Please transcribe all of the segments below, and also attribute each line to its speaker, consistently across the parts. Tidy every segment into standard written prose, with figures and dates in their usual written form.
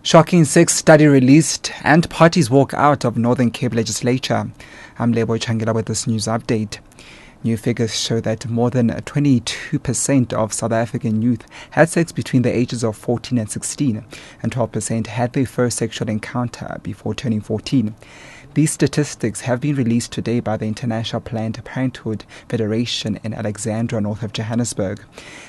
Speaker 1: Shocking sex study released and parties walk out of Northern Cape legislature. I'm Lebo Changela with this news update. New figures show that more than 22% of South African youth had sex between the ages of 14 and 16, and 12% had their first sexual encounter before turning 14. These statistics have been released today by the International Planned Parenthood Federation in Alexandra, north of Johannesburg.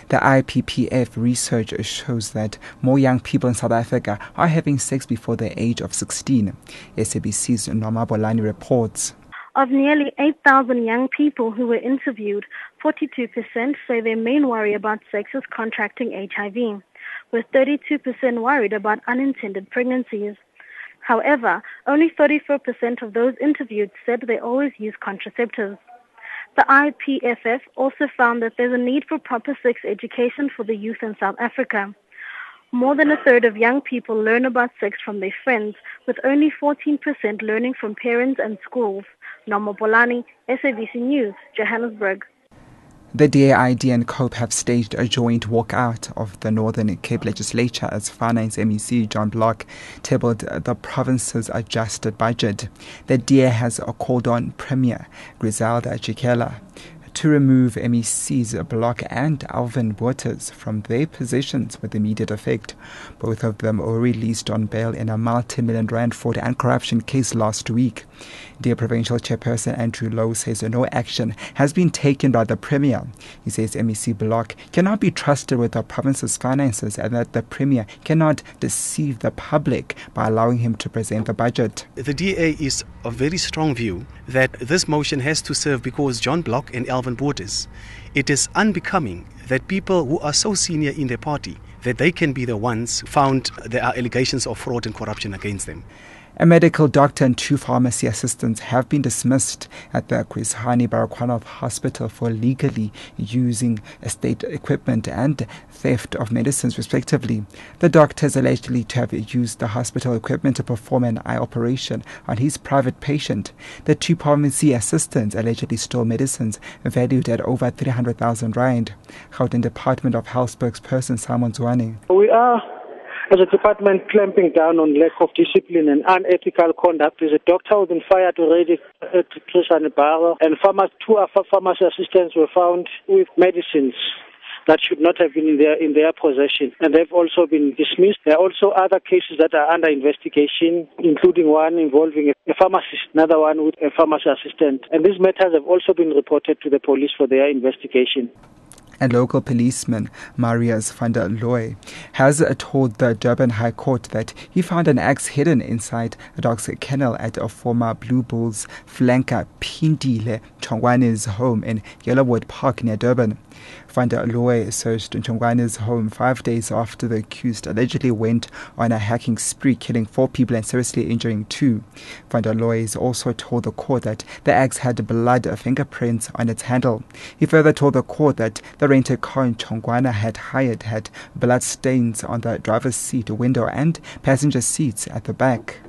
Speaker 1: The IPPF research shows that more young people in South Africa are having sex before the age of 16. SABC's Noma Bolani reports.
Speaker 2: Of nearly 8,000 young people who were interviewed, 42% say their main worry about sex is contracting HIV, with 32% worried about unintended pregnancies. However, only 34% of those interviewed said they always use contraceptives. The IPPF also found that there's a need for proper sex education for the youth in South Africa. More than a third of young people learn about sex from their friends, with only 14% learning from parents and schools. Noma Bolani, SABC News, Johannesburg.
Speaker 1: The DAID and COPE have staged a joint walkout of the Northern Cape legislature as Finance MEC John Block tabled the province's adjusted budget. The DA has called on Premier Griselda Chikela to remove MECs Block and Alvin Waters from their positions with immediate effect. Both of them were released on bail in a multi-million rand fraud and corruption case last week. Dear Provincial Chairperson Andrew Lowe says no action has been taken by the Premier. He says MEC Block cannot be trusted with the province's finances and that the Premier cannot deceive the public by allowing him to present the budget.
Speaker 3: The DA is of very strong view that this motion has to serve because John Block and Alvin Waters, it is unbecoming that people who are so senior in their party that they can be the ones found there are allegations of fraud and corruption against them.
Speaker 1: A medical doctor and 2 pharmacy assistants have been dismissed at the Chris Hani Baragwanath Hospital for illegally using estate equipment and theft of medicines, respectively. The doctors allegedly to have used the hospital equipment to perform an eye operation on his private patient. The 2 pharmacy assistants allegedly stole medicines valued at over 300,000 rand. Gauteng Department of Health spokesperson Simon Zwane.
Speaker 4: We are, as a department, clamping down on lack of discipline and unethical conduct. There's a doctor who's been fired already at Chris Hani Baragwanath, and 2 pharmacy assistants were found with medicines that should not have been in their possession, and they've also been dismissed. There are also other cases that are under investigation, including one involving a pharmacist, another one with a pharmacy assistant, and these matters have also been reported to the police for their investigation.
Speaker 1: And local policeman Marius van der Looy has told the Durban High Court that he found an axe hidden inside a dog's kennel at a former Blue Bulls flanker Phindile Chongwane's home in Yellowwood Park near Durban. Van der Looy searched Chongwane's home 5 days after the accused allegedly went on a hacking spree, killing 4 people and seriously injuring 2. Van der Looy also told the court that the axe had blood fingerprints on its handle. He further told the court that the rented car Chongwana had hired had blood stains on the driver's seat, window and passenger seats at the back.